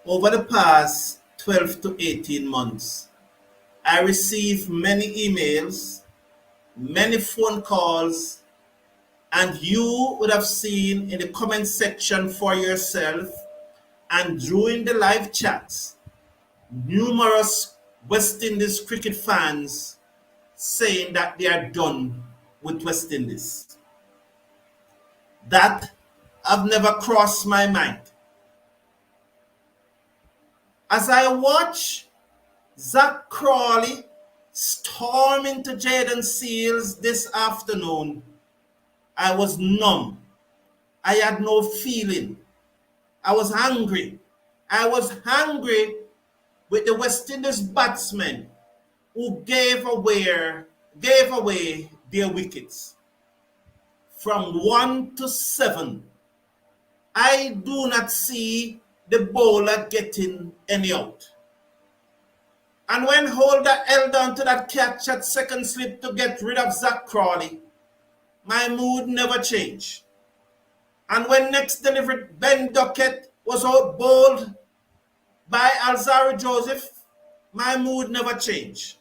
Over the past 12 to 18 months, I received many emails, many phone calls, and you would have seen in the comment section for yourself and during the live chats numerous West Indies cricket fans saying that they are done with West Indies. That have never crossed my mind. As I watch Zach Crawley storm into Jayden Seals this afternoon, I was numb. I had no feeling. I was hungry. I was hungry with the West Indies batsmen who gave away their wickets. From 1 to 7, I do not see the bowler getting any out. And when Holder held on to that catch at second slip to get rid of Zach Crawley, my mood never changed. And when next delivered Ben Duckett was out bowled by Alzarri Joseph, my mood never changed.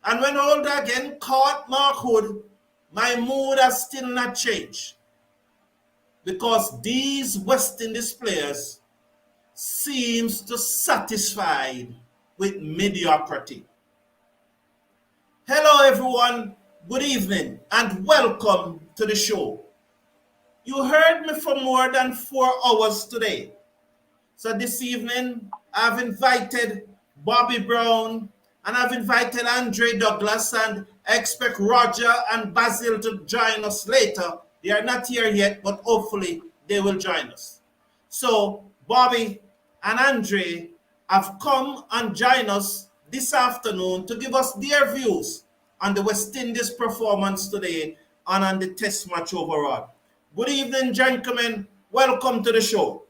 And when Holder again caught Mark Hood, my mood has still not changed. Because these West Indies players seems to satisfied with mediocrity. Hello everyone, good evening and welcome to the show. You heard me for more than 4 hours today. So this evening I've invited Bobby Brown and I've invited Andre Douglas, and I expect Roger and Basil to join us later. They are not here yet, but hopefully they will join us. So Bobby and Andre have come and joined us this afternoon to give us their views on the West Indies performance today and on the test match overall. Good evening, gentlemen. Welcome to the show.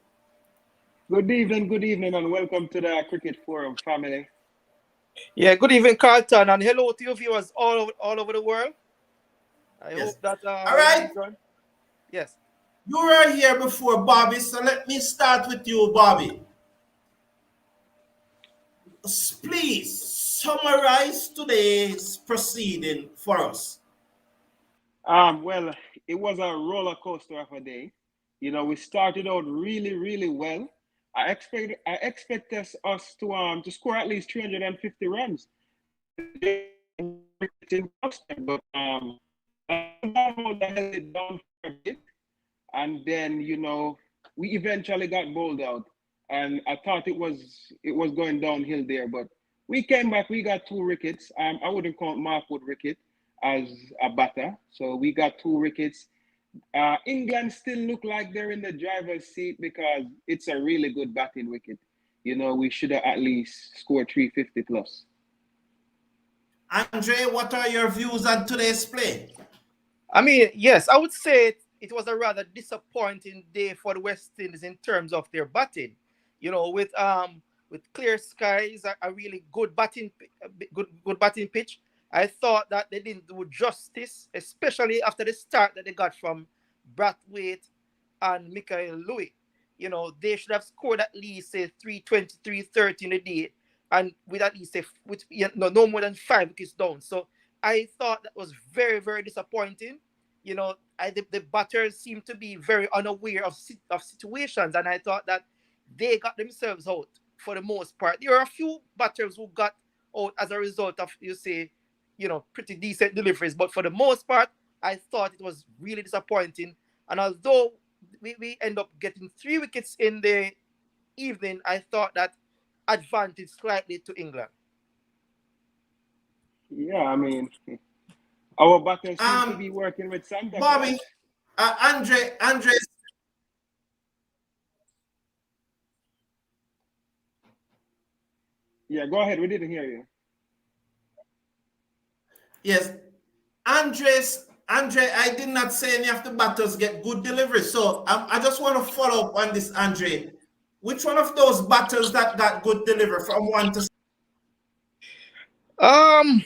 Good evening, and welcome to the Cricket Forum family. Yeah, good evening, Carlton, and hello to your viewers all over the world. I Yes. hope that. All right. Yes. You were here before, Bobby, so let me start with you, Bobby. Please summarize today's proceeding for us. Well, it was a roller coaster of a day. You know, we started out really well. I expect us to score at least 350 runs. But held it down for a bit, and then we eventually got bowled out, and I thought it was going downhill there, but we came back. We got 2 wickets. I wouldn't count Mark Wood wicket as a batter, so we got 2 wickets. England still look like they're in the driver's seat because it's a really good batting wicket. You know, we should have at least scored 350 plus. Andre, what are your views on today's play? I mean, yes, I would say it was a rather disappointing day for the West Indies in terms of their batting. You know, with clear skies, a really good batting pitch. I thought that they didn't do justice, especially after the start that they got from Brathwaite and Michael Louis. You know, they should have scored at least say 320, 330 in a day, and with at least no more than 5 wickets down. So I thought that was very disappointing. You know, the batters seemed to be very unaware of situations, and I thought that they got themselves out for the most part. There are a few batters who got out as a result of, pretty decent deliveries, but for the most part, I thought it was really disappointing. And although we end up getting 3 wickets in the evening, I thought that advantage slightly to England. Yeah, I mean, our batters seem to be working with Santa Claus. Bobby, Andre. Yeah, go ahead. We didn't hear you. Yes, Andre, I did not say any of the batters get good delivery. So I just want to follow up on this, Andre. Which one of those batters that got good delivery from 1 to 7?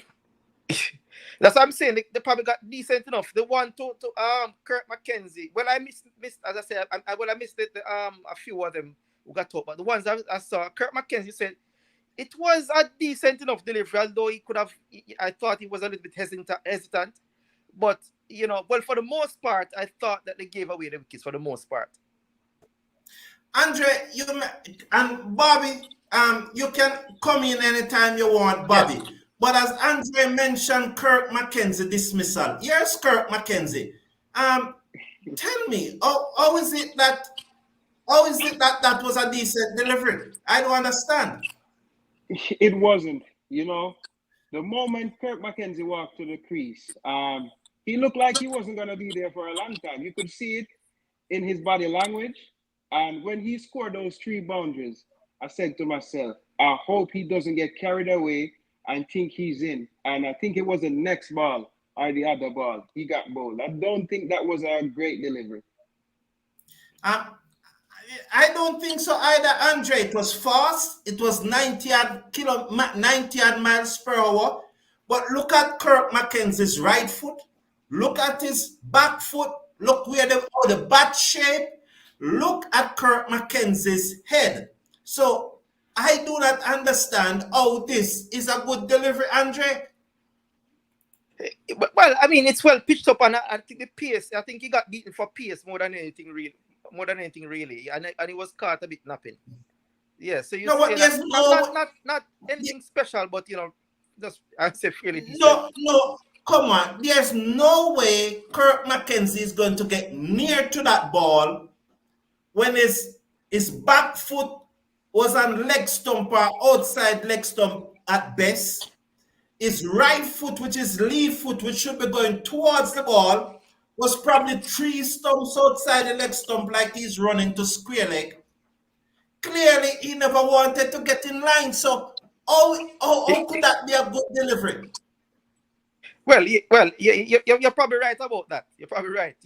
That's what I'm saying. They probably got decent enough. The one to Kurt McKenzie. Well, I missed as I said. I missed it. A few of them who got up. But the ones I saw, Kirk McKenzie said it was a decent enough delivery, although he could have. I thought he was a little bit hesitant. But well, for the most part, I thought that they gave away the wickets for the most part. Andre, and Bobby, you can come in anytime you want, Bobby. Yes. But as Andre mentioned, Kirk McKenzie dismissal. Here's Kirk McKenzie. Tell me, how is it that that was a decent delivery? I don't understand. It wasn't. The moment Kirk McKenzie walked to the crease, he looked like he wasn't going to be there for a long time. You could see it in his body language. And when he scored those 3 boundaries, I said to myself, I hope he doesn't get carried away and think he's in. And I think it was the next ball or the other ball he got bowled. I don't think that was a great delivery. I don't think so either, Andre. It was fast. It was 90 odd miles per hour. But look at Kirk McKenzie's right foot. Look at his back foot. Look where the bat shape. Look at Kirk McKenzie's head. So I do not understand how this is a good delivery, Andre. Well, I mean, it's well pitched up, and I think the pace. I think he got beaten for pace more than anything really, and he was caught a bit napping. Yeah, so you say that, not anything special, but just I say fairly decent. No, come on. There's no way Kirk McKenzie is going to get near to that ball when his back foot was on leg stump or outside leg stump at best. His right foot, which is lead foot, which should be going towards the ball, was probably 3 stumps outside the leg stump like he's running to square leg. Clearly, he never wanted to get in line. So how could that be a good delivery? Well, you're probably right about that. You're probably right.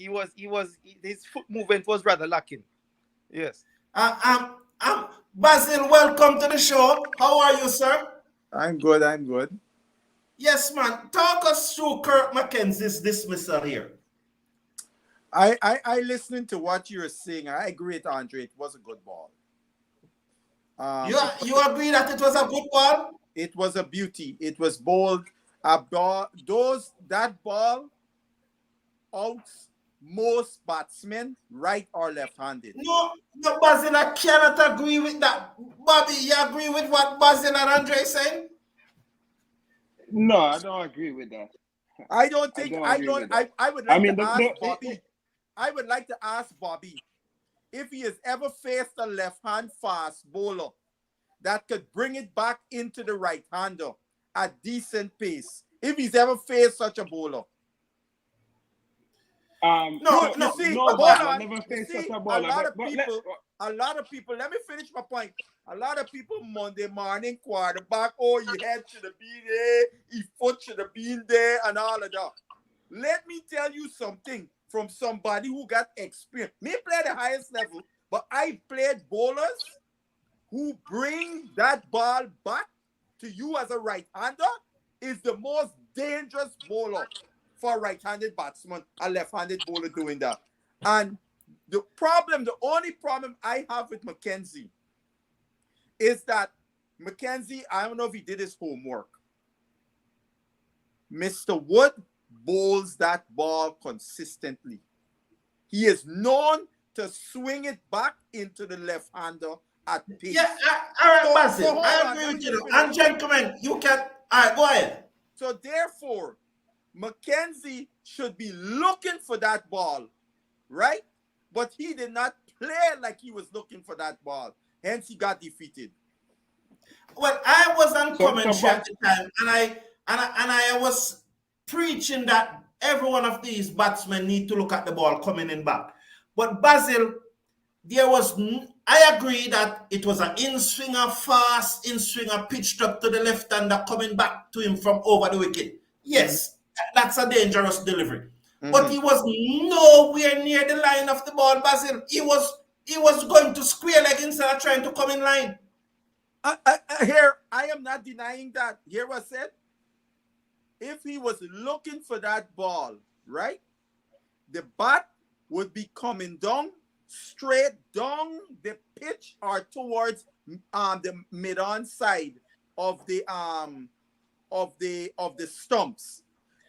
His foot movement was rather lacking. Yes. Basil, welcome to the show. How are you, sir? I'm good. Yes, man. Talk us through Kirk McKenzie's dismissal here. I listening to what you're saying. I agree with Andre. It was a good ball. You agree that it was a good ball? It was a beauty. It was bowled. That ball outs most batsmen, right or left-handed. No, Basil, I cannot agree with that. Bobby, you agree with what Basil and Andre saying? No, I don't agree with that. I would like to ask Bobby if he has ever faced a left-hand fast bowler that could bring it back into the right-hander at decent pace. If he's ever faced such a bowler. A lot of people, let me finish my point. A lot of people Monday morning quarterback, your head should have been there, your foot should have been there, and all of that. Let me tell you something from somebody who got experience. Me play the highest level, but I played bowlers who bring that ball back to you as a right-hander is the most dangerous bowler for a right-handed batsman, a left-handed bowler doing that. And the only problem I have with McKenzie is that McKenzie, I don't know if he did his homework. Mr. Wood bowls that ball consistently. He is known to swing it back into the left-hander at pace. Yeah, all right, Basil, I agree with you. And gentlemen, you can, all right, go ahead. So therefore, McKenzie should be looking for that ball, right? But he did not play like he was looking for that ball. Hence, he got defeated. Well, I was on commentary at the time, and I was preaching that every one of these batsmen need to look at the ball coming in back. But Basil, I agree that it was an in-swinger, fast in-swinger, pitched up to the left-hander, coming back to him from over the wicket. Yes, that's a dangerous delivery. But he was nowhere near the line of the ball, Basil. He was going to square leg instead of trying to come in line. Here, I am not denying that. Hear what I said? If he was looking for that ball, right, the bat would be coming down straight down the pitch or towards the mid-on side of the stumps.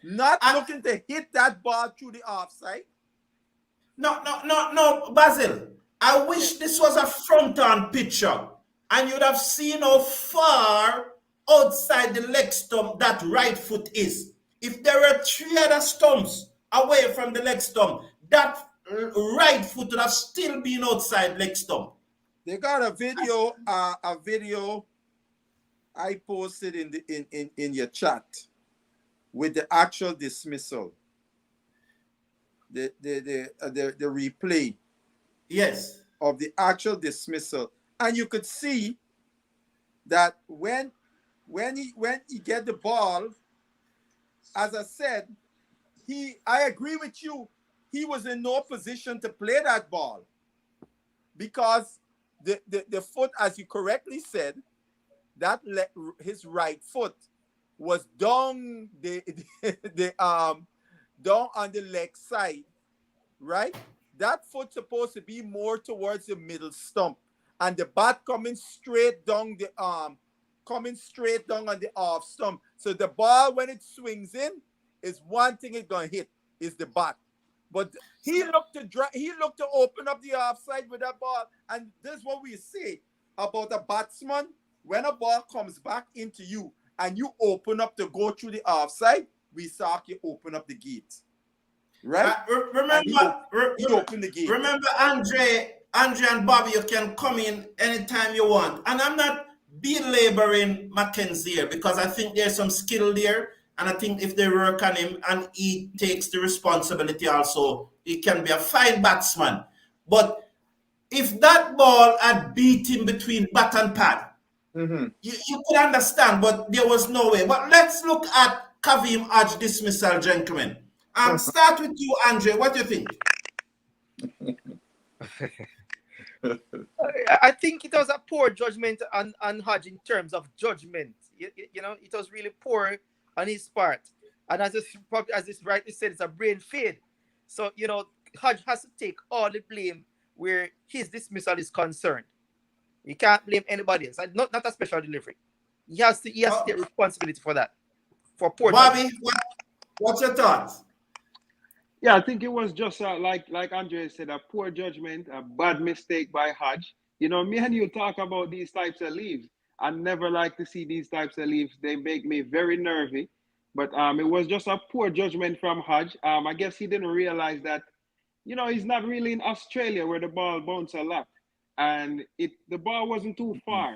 Not looking to hit that ball through the offside. No, Basil. I wish this was a front-on picture, and you'd have seen how far outside the leg stump that right foot is. If there were 3 other stumps away from the leg stump, that right foot would have still been outside leg stump. They got a video I posted in your chat with the actual dismissal. The replay. Yes. Of the actual dismissal. And you could see that when he get the ball, as I said, I agree with you, he was in no position to play that ball. Because the foot, as you correctly said, his right foot was down down on the leg side, right? That foot supposed to be more towards the middle stump, and the bat coming straight down on the off stump. So the ball, when it swings in, is one thing it's gonna hit is the bat. But he looked to open up the offside with that ball, and this is what we say about a batsman. When a ball comes back into you and you open up to go through the offside, we saw you open up the gate. Right? He opened the gate. Remember, Andre and Bobby, you can come in anytime you want. And I'm not belaboring McKenzie here because I think there's some skill there. And I think if they work on him and he takes the responsibility also, he can be a fine batsman. But if that ball had beat him between bat and pad, you could understand, but there was no way. But let's look at Kavim Hodge dismissal, gentlemen. Start with you, Andre. What do you think? I think it was a poor judgment on Hodge in terms of judgment. You know, it was really poor on his part. And as it's rightly said, it's a brain fade. So, you know, Hodge has to take all the blame where his dismissal is concerned. You can't blame anybody else. Not a special delivery. He has to take responsibility for that. For poor Bobby, what's your thoughts? Yeah, I think it was just like Andre said, a poor judgment, a bad mistake by Hodge. You know, me and you talk about these types of leaves. I never like to see these types of leaves. They make me very nervy. But it was just a poor judgment from Hodge. I guess he didn't realize that, you know, he's not really in Australia where the ball bounces a lot. And the ball wasn't too far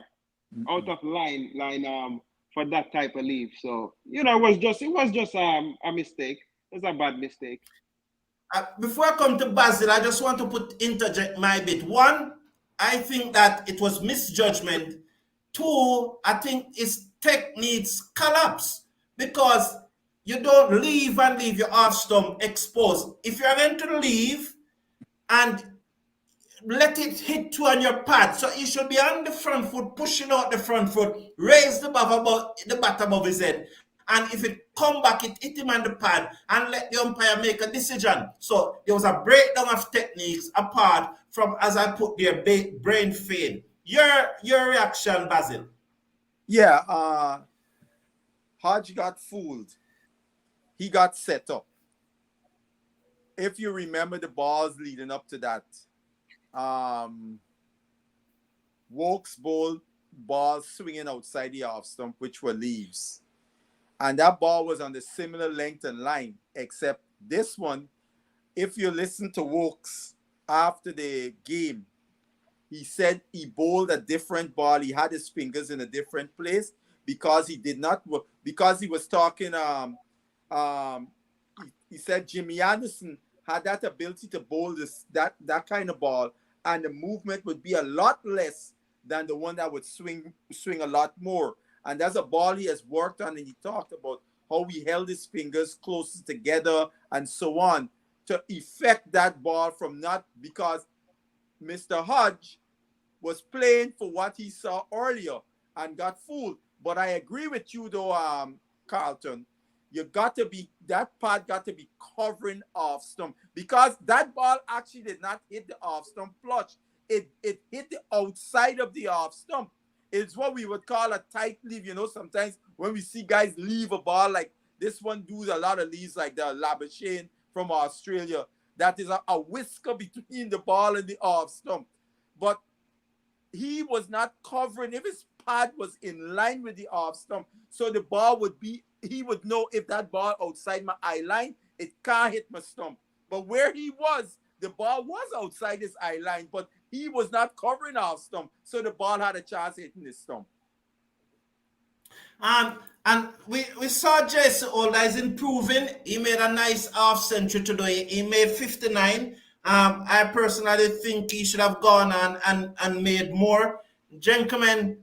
out of line for that type of leave. So, you know, it was just a mistake. It was a bad mistake. Before I come to Basil, I just want to interject my bit. One, I think that it was misjudgment. Two, I think his techniques collapse because you don't leave your off stump exposed. If you're going to leave and let it hit you on your pad, so you should be on the front foot, pushing out the front foot, raise the bat above his head. And if it come back, it hit him on the pad and let the umpire make a decision. So there was a breakdown of techniques apart from, as I put there, brain fade. Your reaction, Basil? Yeah, Hodge got fooled. He got set up. If you remember the balls leading up to that, Woakes balls swinging outside the off stump, which were leaves. And that ball was on the similar length and line, except this one, if you listen to Woakes after the game, he said he bowled a different ball. He had his fingers in a different place because he was talking, he said Jimmy Anderson had that ability to bowl that kind of ball, and the movement would be a lot less than the one that would swing a lot more. And that's a ball he has worked on, and he talked about how he held his fingers closer together and so on to effect that ball from not, because Mr. Hodge was playing for what he saw earlier and got fooled. But I agree with you though, Carlton. that pad got to be covering off stump, because that ball actually did not hit the off stump flush. It hit the outside of the off stump. It's what we would call a tight leave. Sometimes when we see guys leave a ball, like this one does a lot of leaves, like the Labuschagne from Australia, that is a whisker between the ball and the off stump. But he was not covering. If his pad was in line with the off stump, so the ball he would know if that ball outside my eye line, it can't hit my stump. But where he was, the ball was outside his eye line, but he was not covering off stump, so the ball had a chance hitting his stump. And we saw Jason Older is improving. He made a nice half century today. He made 59. I personally think he should have gone on and made more. Gentlemen,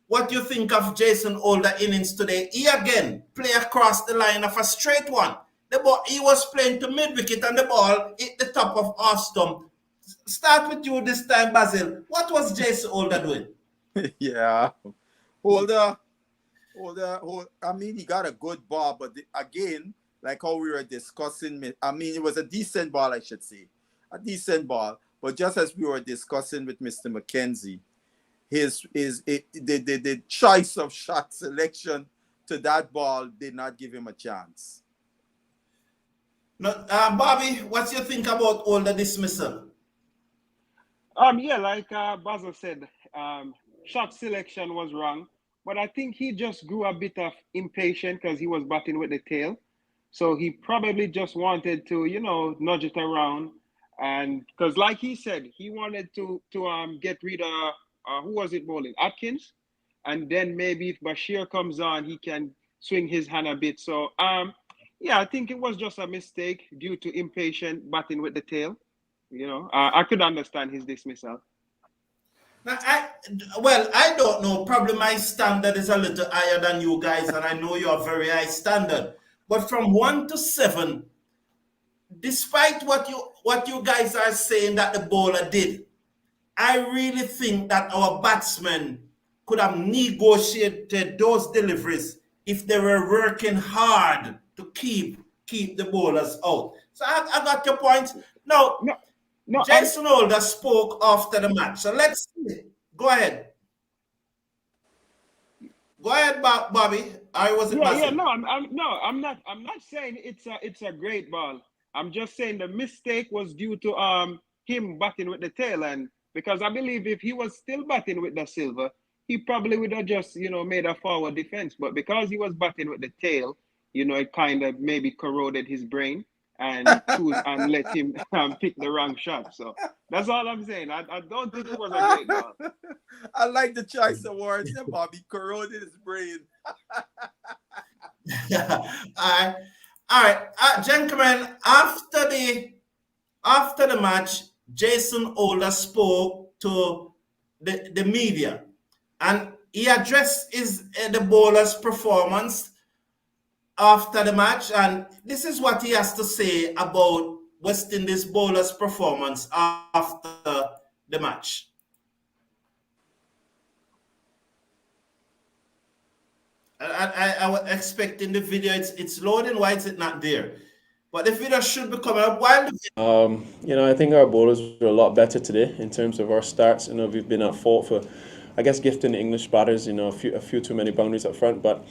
what do you think of Jason Older innings today? He again play across the line of a straight one. The ball, he was playing to mid wicket and the ball hit the top of off stump. Start with you this time, Basil. What was Jason Older doing? Yeah, Older. I mean, he got a good ball, but again, like how we were discussing, I mean, it was a decent ball, I should say. A decent ball. But just as we were discussing with Mr. McKenzie, the choice of shot selection to that ball did not give him a chance. No, Bobby, what do you think about all the dismissal? Yeah, like Basil said, shot selection was wrong, but I think he just grew a bit of impatient because he was batting with the tail. So he probably just wanted to, nudge it around. And because, like he said, he wanted to get rid of who was it bowling? Atkins. And then maybe if Bashir comes on, he can swing his hand a bit. So, yeah, I think it was just a mistake due to impatient batting with the tail. I could understand his dismissal. Now, I don't know. Probably my standard is a little higher than you guys, and I know you are very high standard. But from 1 to 7, despite what you guys are saying that the bowler did, I really think that our batsmen could have negotiated those deliveries if they were working hard to keep the bowlers out. So I got your point. Now, No, Jason Older spoke after the match. So let's see. Go ahead. Go ahead, Bobby. I'm not saying it's a great ball. I'm just saying the mistake was due to him batting with the tail, and because I believe if he was still batting with the silver, he probably would have just made a forward defense. But because he was batting with the tail, it kind of maybe corroded his brain and let him pick the wrong shot. So that's all I'm saying. I don't think it was a great ball. I like the choice of words. Bobby corroded his brain. All right. Gentlemen, after the match, Jason Older spoke to the media, and he addressed the bowler's performance after the match, and this is what he has to say about West Indies bowler's performance after the match. I was expecting the video. It's loading. Why is it not there? But the video should be coming up while I think our bowlers were a lot better today in terms of our starts. We've been at fault for, I guess, gifting the English batters, a few too many boundaries up front. But,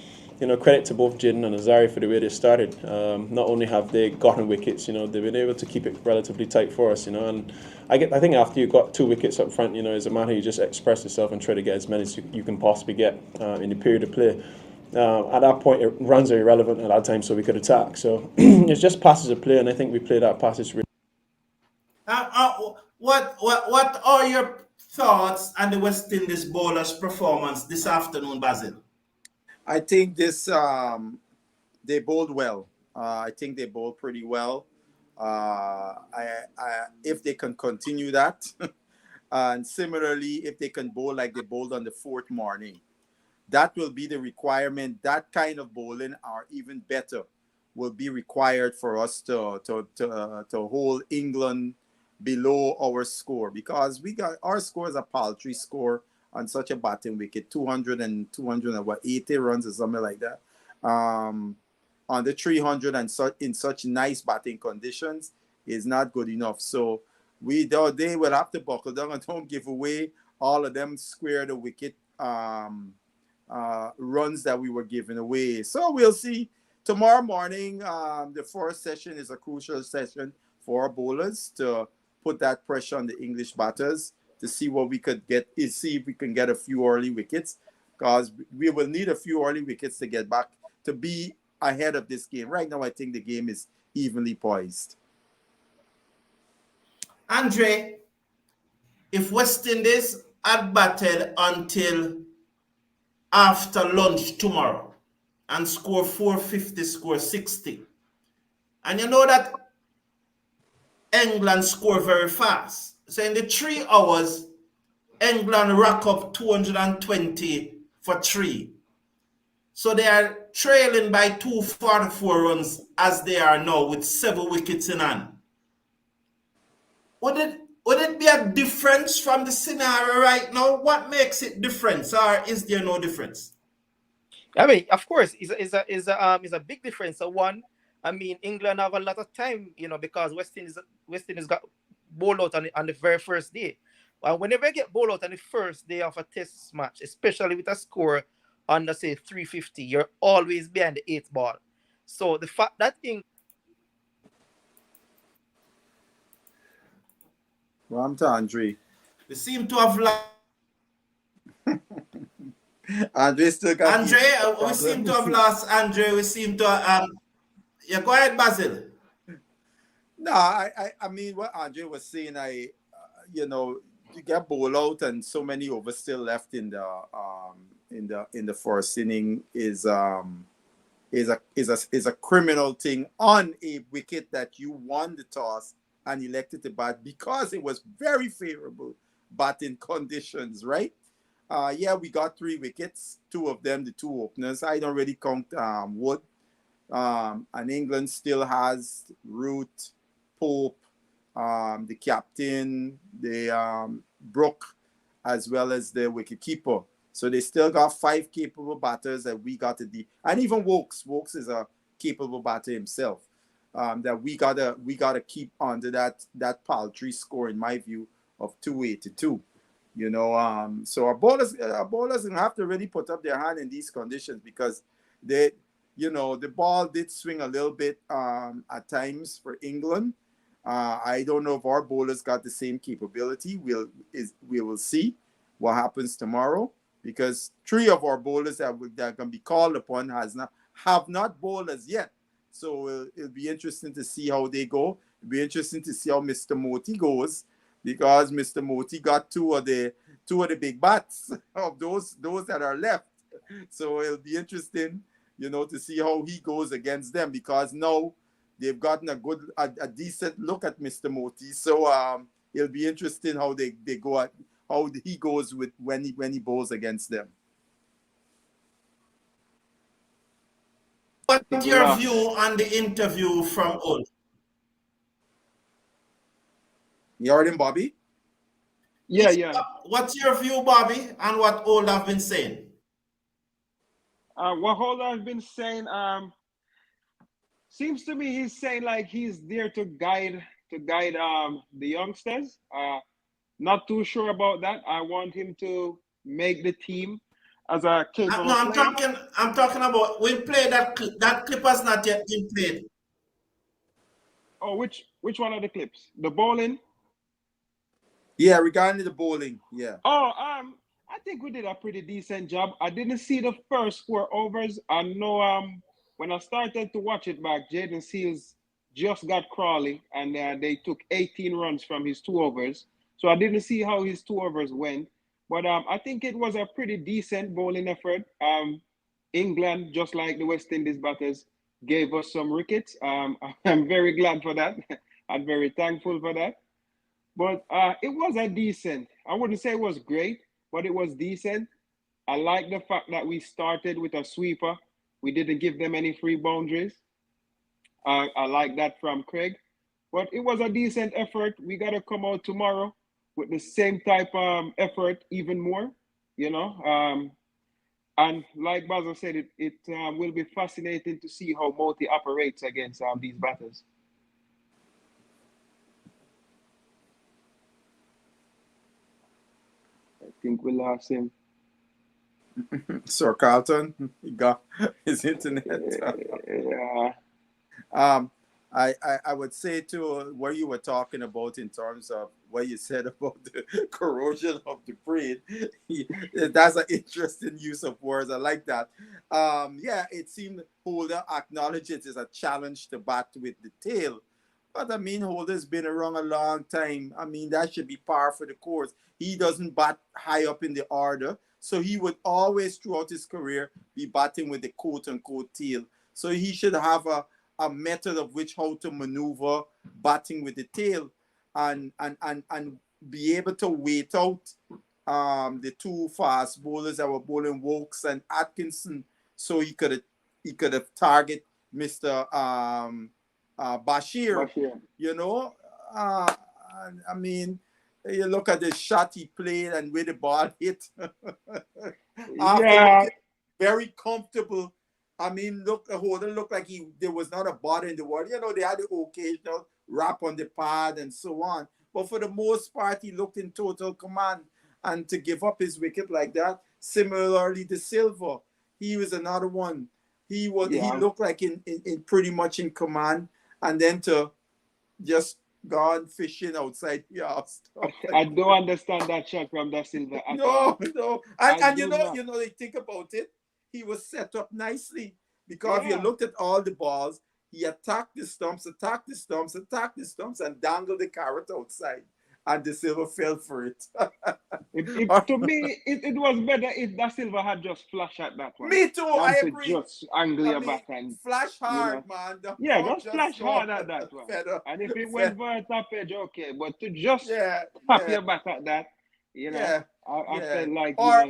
credit to both Jayden and Alzarri for the way they started. Not only have they gotten wickets, they've been able to keep it relatively tight for us, and I think after you've got 2 wickets up front, it's a matter you just express yourself and try to get as many as you can possibly get in the period of play. At that point, runs are irrelevant at that time, so we could attack. So it's just passes of play, and I think we played that passes really. What are your thoughts on the West Indies bowlers' performance this afternoon, Basil? I think they bowled well. I think they bowled pretty well. If they can continue that, and similarly, if they can bowl like they bowled on the 4th morning, that will be the requirement. That kind of bowling, or even better, will be required for us to hold England below our score, because our score is a paltry score on such a batting wicket, 280 runs or something like that. On under 300 and in such nice batting conditions is not good enough. So they will have to buckle down and don't give away all of them square the wicket runs that we were giving away. So we'll see. Tomorrow morning, the first session is a crucial session for our bowlers to put that pressure on the English batters to see what we could get, see if we can get a few early wickets, because we will need a few early wickets to get back to be ahead of this game. Right now, I think the game is evenly poised. Andre, if West Indies had batted until after lunch tomorrow and score 450, score 60, and you know that England score very fast. So in the 3 hours, England rack up 220 for 3. So they are trailing by 244 runs as they are now with 7 wickets in hand. Would it be a difference from the scenario right now? What makes it different, or is there no difference? I mean, of course, is a big difference. So one, I mean, England have a lot of time, because West Indies got bowled out on the very first day. And whenever you get bowled out on the first day of a test match, especially with a score under, say, 350, you're always behind the 8th ball. So the fact that Ram to Andre. We seem to have lost. Andre still got Andre, we seem to have lost Andre. We seem to yeah, go ahead, Basil. No, I mean what Andre was saying. You get bowled out and so many overs still left in the first inning is a criminal thing on a wicket that you won the toss and elected to bat because it was very favorable batting conditions, right? Yeah, we got 3 wickets, 2 of them, the 2 openers. I don't really count Wood. And England still has Root, Pope, the captain, the Brook, as well as the wicketkeeper. So they still got 5 capable batters that we got to and even Woakes. Woakes is a capable batter himself. That we gotta keep under that paltry score, in my view, of 282. So our bowlers gonna have to really put up their hand in these conditions because the ball did swing a little bit at times for England. I don't know if our bowlers got the same capability. We will see what happens tomorrow because 3 of our bowlers that can be called upon have not bowled as yet. So it'll be interesting to see how they go. It'll be interesting to see how Mr. Moti goes because Mr. Moti got two of the big bats of those that are left. So it'll be interesting, to see how he goes against them because now they've gotten a decent look at Mr. Moti. So it'll be interesting how they go at how he goes with when he bowls against them. What's your view on the interview from Old? You heard him, Bobby? Yeah. What's your view, Bobby, on what Old have been saying? What Old has been saying, seems to me he's saying like he's there to guide the youngsters. Not too sure about that. I want him to make the team as a capable player. I'm talking about we played that clip has not yet been played. Oh, which one of the clips? The bowling? Yeah, regarding the bowling, yeah. Oh, I think we did a pretty decent job. I didn't see the first 4 overs. I know when I started to watch it back, Jayden Seals just got Crawley and they took 18 runs from his 2 overs. So I didn't see how his 2 overs went. But I think it was a pretty decent bowling effort. England, just like the West Indies batters, gave us some wickets. I'm very glad for that. I'm very thankful for that. But it was a decent. I wouldn't say it was great, but it was decent. I like the fact that we started with a sweeper. We didn't give them any free boundaries. I like that from Craig. But it was a decent effort. We got to come out tomorrow with the same type of effort, even more. I And like Basil said, it will be fascinating to see how Moti operates against these batters. I think we lost him. Sir Carlton, he got his internet. Yeah. I would say to what you were talking about in terms of what you said about the corrosion of the brain. That's an interesting use of words. I like that. Yeah, it seemed Holder acknowledged it is a challenge to bat with the tail. But I mean, Holder's been around a long time. I mean, that should be par for the course. He doesn't bat high up in the order. So he would always, throughout his career, be batting with the quote-unquote tail. So he should have a method of which how to maneuver batting with the tail and be able to wait out the two fast bowlers that were bowling Woakes and Atkinson, so he could have target Mr. Bashir. You know, I mean, you look at the shot he played and where the ball hit. Yeah. Very comfortable. I mean, Holden looked like there was not a bother in the world. You know, they had the occasional rap on the pad and so on. But for the most part, he looked in total command. And to give up his wicket like that, similarly to Silver, he was another one. He looked like in pretty much in command. And then to just gone fishing outside the house. I don't understand that shot from Da Silva at all. No. And you know, they think about it. He was set up nicely because you looked at all the balls. He attacked the stumps, and dangled the carrot outside. And the Silva fell for it. To me, it was better if Da Silva had just flashed at that one. Me too, I agree. Just angle your back and flash hard, man. Just flash hard at that one. And if it went for a top edge, okay. But to just tap your back at that, I felt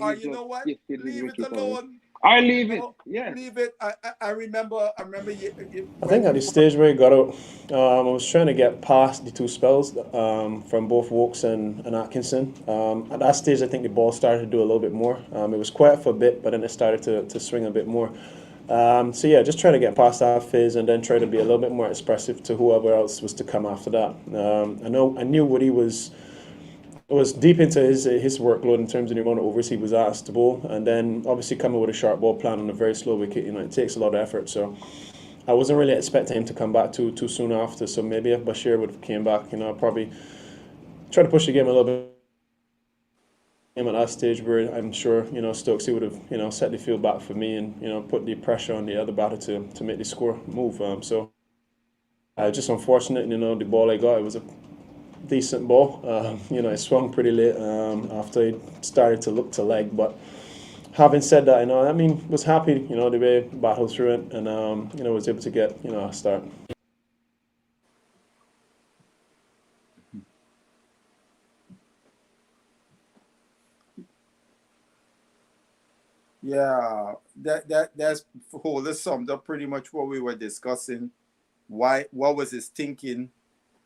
like you know what? Leave it alone. I leave it. Yeah. Leave it. I remember. I think at the stage where he got out, I was trying to get past the two spells from both Woakes and Atkinson. At that stage, I think the ball started to do a little bit more. It was quiet for a bit, but then it started to swing a bit more. Just trying to get past that phase and then try to be a little bit more expressive to whoever else was to come after that. I knew Woody was deep into his workload in terms of the amount of overs he was asked to bowl, and then obviously coming with a sharp ball plan on a very slow wicket, it takes a lot of effort. So I wasn't really expecting him to come back too soon after. So maybe if Bashir would have came back, I'd probably try to push the game a little bit. At that stage where I'm sure Stokesy would have set the field back for me and put the pressure on the other batter to make the score move. So just unfortunate, the ball I got, it was a decent ball. It swung pretty late after it started to look to leg. But having said that, was happy, the way I battled through it and, was able to get, a start. Yeah, that's Holder summed up pretty much what we were discussing. What was his thinking?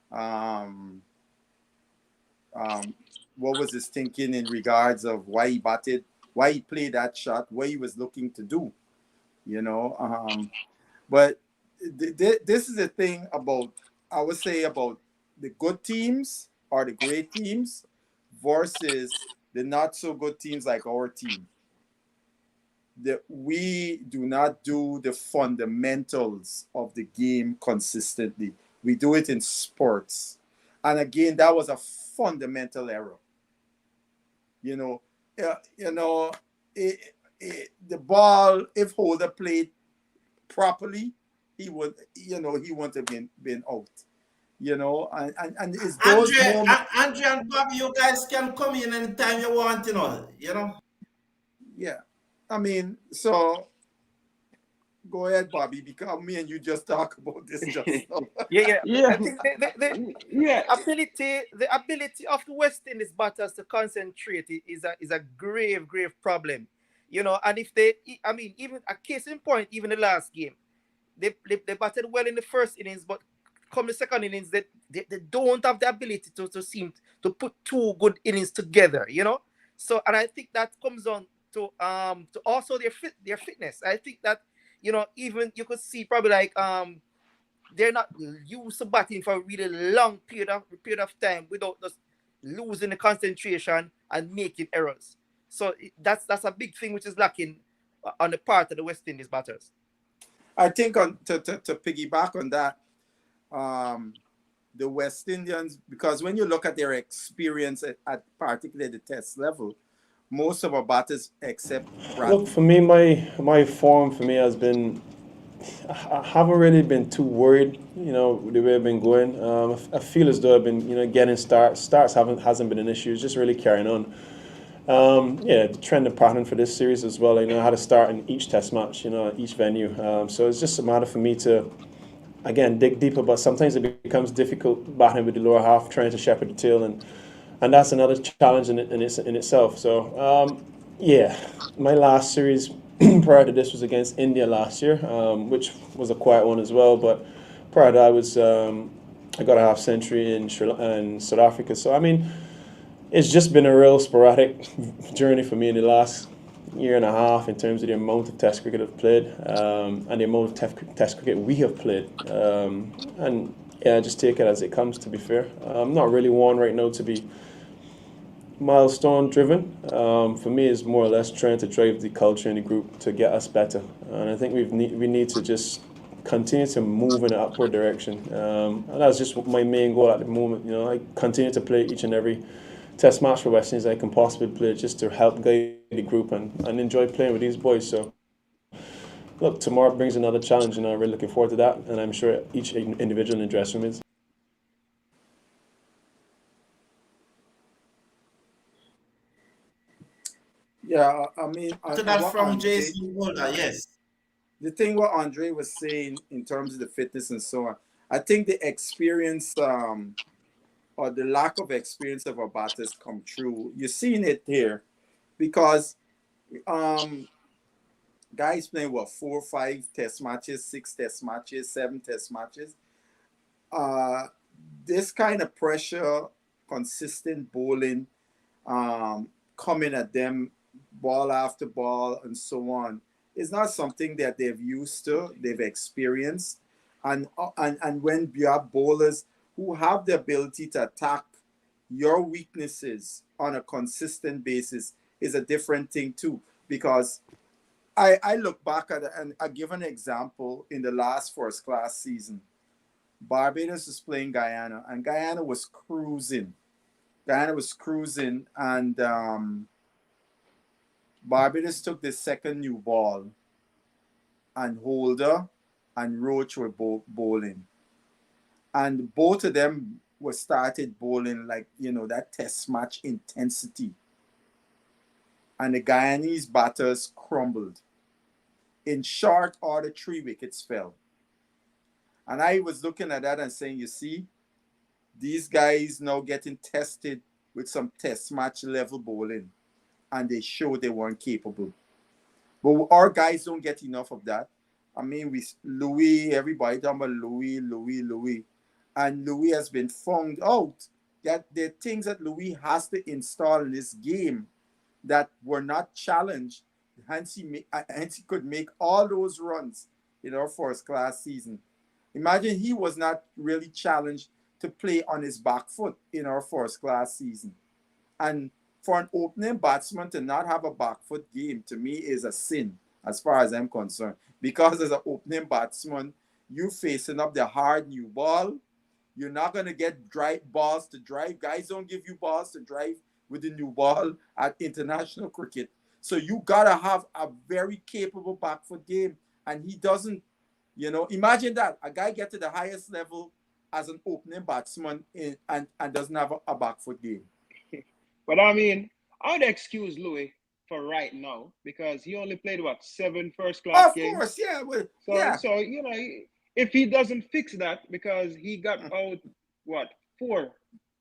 What was his thinking in regards of why he batted, why he played that shot, what he was looking to do, But this is the thing about, I would say, about the good teams or the great teams versus the not so good teams like our team. That we do not do the fundamentals of the game consistently. We do it in sports. And again, that was a fundamental error. The ball, if Holder played properly, he would, he wouldn't have been out. And it's those moments. Andre and Bobby, you guys can come in anytime you want, Yeah. So go ahead, Bobby, because me and you just talk about this just now. Yeah. I think the ability of the West Indies batters to concentrate is a grave problem. And if they, even a case in point, even the last game, they batted well in the first innings, but come the second innings, they don't have the ability to seem to put two good innings together, So, and I think that comes on to also their fitness. I think that even you could see probably like they're not used to batting for a really long period of time without just losing the concentration and making errors. So that's a big thing which is lacking on the part of the West Indies batters. I think to piggyback on that, the West Indians, because when you look at their experience at particularly the test level, most of our batters except Look, for me, my form for me has been. I haven't really been too worried, the way I've been going. I feel as though I've been, getting starts. Starts hasn't been an issue. It's just really carrying on. The trend and pattern for this series as well. I had to start in each test match, each venue. So it's just a matter for me to, again, dig deeper. But sometimes it becomes difficult batting with the lower half, trying to shepherd the tail, and that's another challenge in itself. So my last series prior to this was against India last year, which was a quiet one as well. But prior to that, I got a half century in South Africa. So I mean, it's just been a real sporadic journey for me in the last year and a half in terms of the amount of Test cricket I've played and the amount of Test cricket we have played. Just take it as it comes. To be fair, I'm not really one right now to be milestone driven. For me, it's more or less trying to drive the culture in the group to get us better, and I think we need to just continue to move in an upward direction, and that's just my main goal at the moment. I continue to play each and every test match for West Indies I can possibly play, just to help guide the group and enjoy playing with these boys. So look, tomorrow brings another challenge, and I'm really looking forward to that, and I'm sure each individual in the dressing room is. Yeah, I mean, To that from Jason Bowler, yes. The thing what Andre was saying in terms of the fitness and so on, I think the experience or the lack of experience of our batters come true. You're seeing it here because guys playing 4 or 5 test matches, 6 test matches, 7 test matches. This kind of pressure, consistent bowling, coming at them ball after ball and so on, is not something that they've used to, they've experienced. And when you have bowlers who have the ability to attack your weaknesses on a consistent basis, is a different thing too. Because I look back at it, and I give an example in the last first class season. Barbados was playing Guyana, and Guyana was cruising. And Barbados took the second new ball, and Holder and Roach were both bowling. And both of them were started bowling like, that test match intensity. And the Guyanese batters crumbled. In short order, 3 wickets fell. And I was looking at that and saying, you see, these guys now getting tested with some test match level bowling. And they showed they weren't capable. But our guys don't get enough of that. I mean, Louis, everybody talking about Louis. And Louis has been found out that there are things that Louis has to install in this game that were not challenged. Hence he could make all those runs in our first class season. Imagine he was not really challenged to play on his back foot in our first class season. And for an opening batsman to not have a back foot game, to me, is a sin as far as I'm concerned. Because as an opening batsman, you facing up the hard new ball. You're not going to get balls to drive. Guys don't give you balls to drive with the new ball at international cricket. So you got to have a very capable back foot game. And he doesn't, imagine that. A guy get to the highest level as an opening batsman and doesn't have a back foot game. But I mean, I would excuse Louis for right now because he only played 7 first class games. Of course, yeah. Well, So if he doesn't fix that, because he got out 4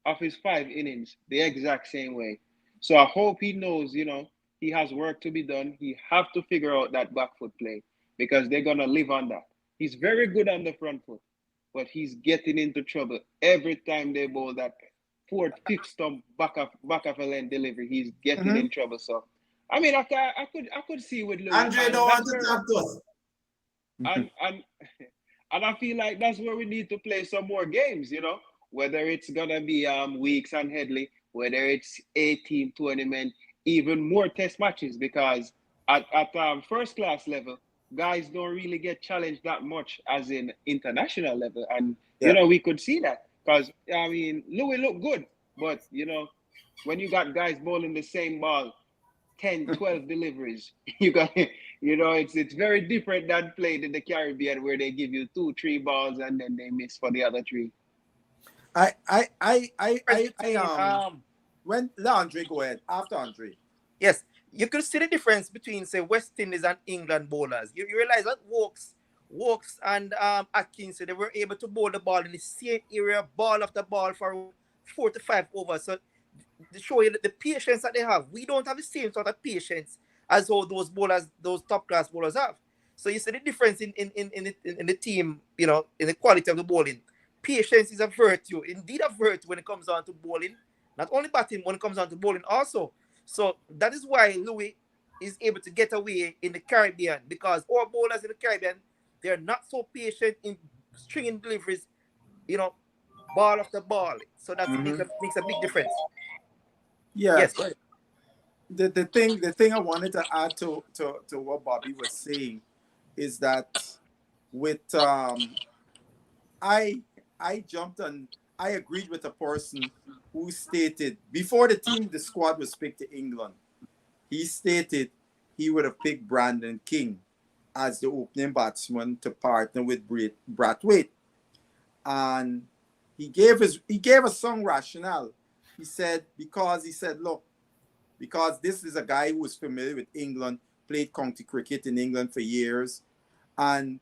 of his 5 innings the exact same way. So I hope he knows, he has work to be done. He have to figure out that back foot play because they're gonna live on that. He's very good on the front foot, but he's getting into trouble every time they bowl that 4th, 5th stump back of a lane delivery. He's getting in trouble. So I mean, I could see with Louis, Andre and don't that's want to where talk to us. and and I feel like that's where we need to play some more games. Whether it's gonna be Weeks and Headley, whether it's a team tournament, even more test matches, because at first class level, guys don't really get challenged that much as in international level, and Yeah. we could see that because I mean Louis looked good, but when you got guys bowling the same ball 10, 12 deliveries. You got, it's very different than playing in the Caribbean where they give you 2, 3 balls and then they miss for the other 3. Between, When let Andre go ahead. After Andre. yes, you could see the difference between, say, West Indies and England bowlers. You realize that Woakes and Atkinson, they were able to bowl the ball in the same area, ball after ball for 4 to 5 overs. So they show you the patience that they have. We don't have the same sort of patience as all those bowlers, those top class bowlers have. So you see the difference in the team, in the quality of the bowling. Patience is a virtue, indeed a virtue when it comes down to bowling. Not only batting, when it comes down to bowling also. So that is why Louis is able to get away in the Caribbean, because our bowlers in the Caribbean, they're not so patient in stringing deliveries, ball after ball. So that makes a big difference. Yeah. Yes. The thing I wanted to add to what Bobby was saying is that with I jumped on, I agreed with a person who stated before the squad was picked to England, he stated he would have picked Brandon King as the opening batsman to partner with Brathwaite. And he gave a some rationale. He said, look, because this is a guy who was familiar with England, played county cricket in England for years. And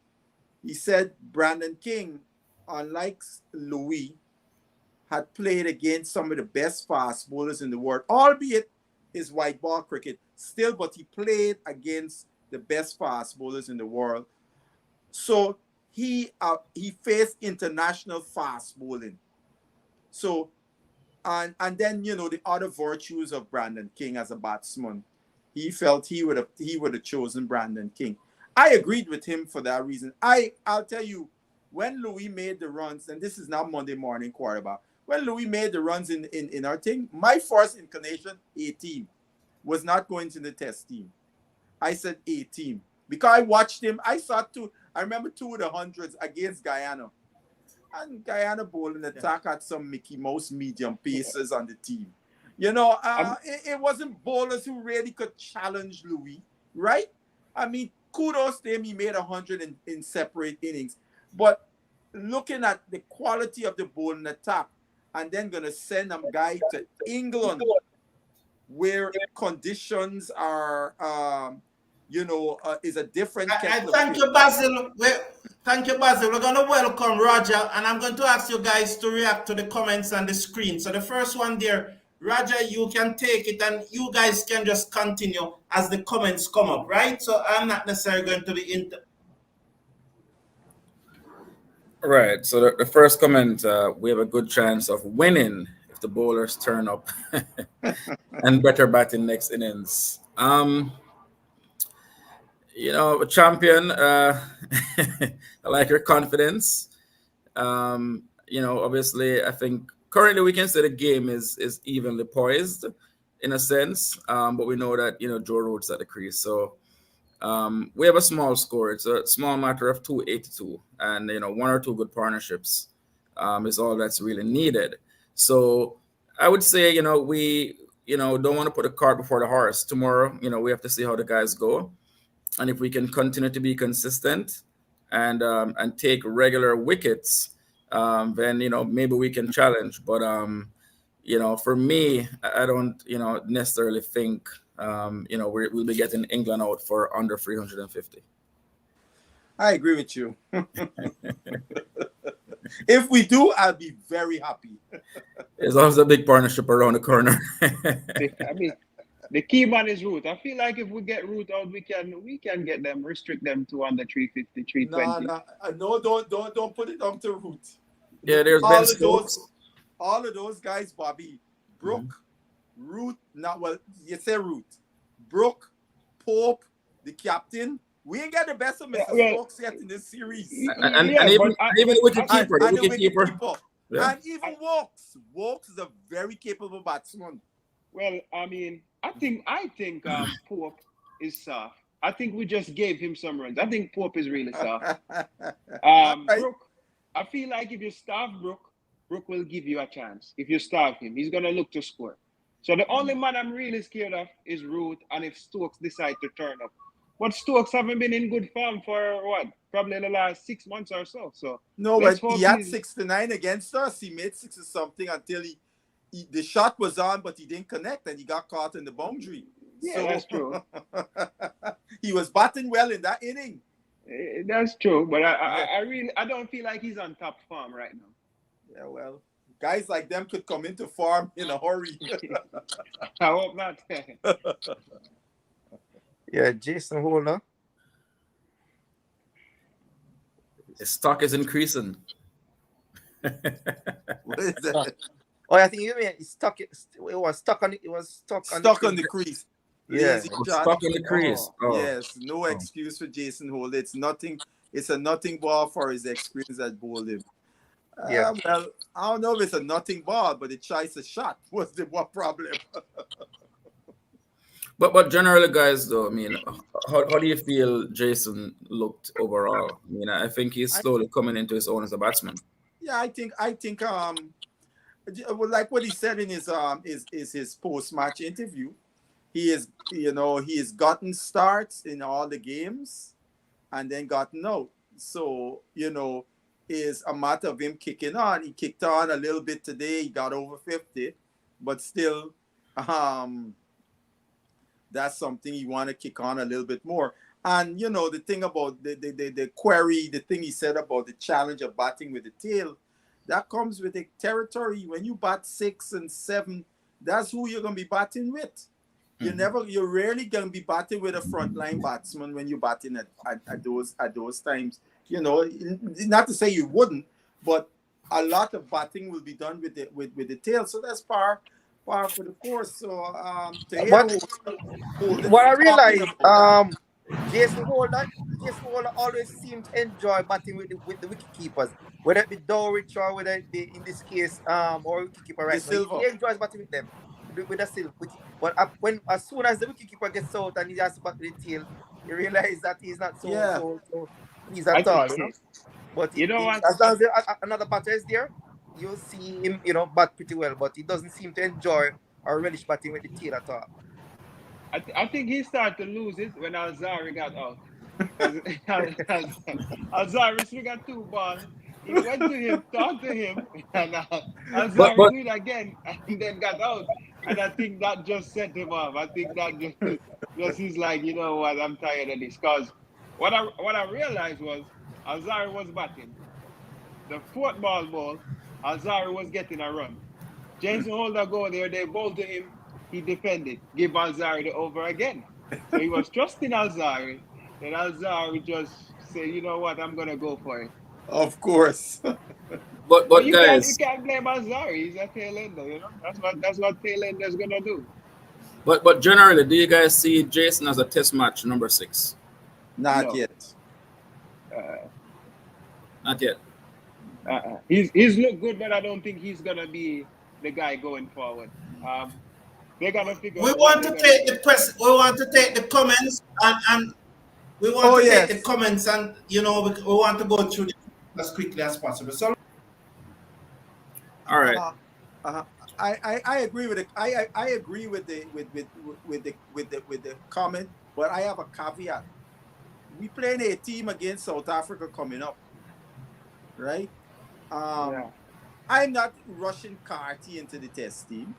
he said Brandon King, unlike Louis, had played against some of the best fast bowlers in the world, albeit his white ball cricket still, but he played against the best fast bowlers in the world. So he faced international fast bowling. So and then the other virtues of Brandon King as a batsman, he felt he would have chosen Brandon King. I agreed with him for that reason. I'll tell you, when Louis made the runs, and this is not Monday morning quarterback, when Louis made the runs in our team, my first inclination, A team, was not going to the test team. I said A team because I watched him. I remember 2 of the hundreds against Guyana. And Guyana bowling attack had some Mickey Mouse medium paces on the team. It wasn't bowlers who really could challenge Louis, right? I mean, kudos to him. He made 100 in separate innings. But looking at the quality of the bowling attack, and then going to send a guy to England where conditions are, is a different kettle of Thank fish. you, Basil. Thank you, Basil. We're going to welcome Roger, and I'm going to ask you guys to react to the comments on the screen. So the first one there, Roger, you can take it, and you guys can just continue as the comments come up, right? So I'm not necessarily going to be Right. So the first comment, we have a good chance of winning if the bowlers turn up and better batting next innings. A champion, I like your confidence. Obviously, I think currently we can say the game is evenly poised in a sense, but we know that, Joe Root's at the crease. So we have a small score. It's a small matter of 282, and 1 or 2 good partnerships is all that's really needed. So I would say we don't want to put the cart before the horse. Tomorrow we have to see how the guys go, and if we can continue to be consistent and take regular wickets, then maybe we can challenge. But for me, I don't necessarily think. We'll be getting England out for under 350. I agree with you. If we do, I'll be very happy. As long as a big partnership around the corner. I mean, the key man is Root. I feel like if we get Root out, we can get them, restrict them to under 350, 320. No, don't put it down to Root. Yeah, there's Ben Stokes. All of those guys, Bobby, Brooke, Root. You say Root, Brooke, Pope, the captain. We ain't got the best of Mr. Well, Stokes yet in this series. And yeah, even but the wicket And keeper, the wicketkeeper. Yeah. And even Woakes. Woakes is a very capable batsman. well, I mean, I think Pope is soft. I think we just gave him some runs. I think Pope is really soft. Right. Brooke, I feel like if you starve Brooke will give you a chance. If you starve him, he's gonna look to score. So the only man I'm really scared of is Root, and if Stokes decide to turn up. But Stokes haven't been in good form for what? Probably the last 6 months or so. So No, let's but hope he had he's- 6-9 against us. He made 6 or something until the shot was on, but he didn't connect and he got caught in the boundary. Yeah, So that's true. he was batting well in that inning. That's true. But I don't feel like he's on top form right now. Yeah, well, guys like them could come into farm in a hurry. I hope not. Yeah, Jason Holder. His stock is increasing. What is that? Oh, I think you mean it's stuck. It was stuck on. It was stuck on. Stuck on the crease. Yeah. Lazy It's shot. stuck in the crease. Oh. Yes, no excuse for Jason Holder. It's nothing. It's a nothing ball for his experience at bowling. Yeah. Well, I don't know if it's a nothing ball, but it tries a shot. What's the what problem? But generally, guys, though, I mean, how do you feel Jason looked overall? I mean, I think he's slowly coming into his own as a batsman. Yeah, I think like what he said in his post-match interview, he has gotten starts in all the games and then gotten out. So, is a matter of him kicking on. He kicked on a little bit today. He got over 50, but still, that's something you want to kick on a little bit more. And, the thing about the query, the thing he said about the challenge of batting with the tail, that comes with the territory. When you bat 6 and 7, that's who you're going to be batting with. You're rarely going to be batting with a frontline batsman when you're batting at those times. Not to say you wouldn't, but a lot of batting will be done with the tail. So that's par for the course. So what I realized, Jason Holder always seemed to enjoy batting with the wicket keepers, whether it be Dowrich or whether it be in this case or wicket keeper right now. He enjoys batting with them with the silver. But as soon as the wicket keeper gets out and he has to bat with the tail, you realize that he's not so he's at all. But as long as another batter is there, you'll see him bat pretty well. But he doesn't seem to enjoy or relish batting with the tail at all. I think he started to lose it when Alzarri got out. Alzarri swung at 2 balls. He went to him, talked to him, and Alzarri did again, and then got out. And I think that just set him off. I think that just he's like, you know what, I'm tired of this. Because what I realized was Alzarri was batting. The 4th ball, Alzarri was getting a run. Jason Holder go there, they bowled to him. He defended, give Alzarri the over again. So he was trusting Alzarri. Then Alzarri just said, you know what, I'm going to go for it. Of course. But guys, you can't blame Alzarri. He's a tail ender, That's what tail enders going to do. But generally, do you guys see Jason as a test match number 6? Not yet. Not yet. He's looked good, but I don't think he's going to be the guy going forward. They're gonna figure. We want to take the press. We want to take the comments and we want to take the comments and we want to go through this as quickly as possible. So, all right. I agree with it. I agree with the comment, but I have a caveat. We playing a team against South Africa coming up, right? I'm not rushing Carty into the test team.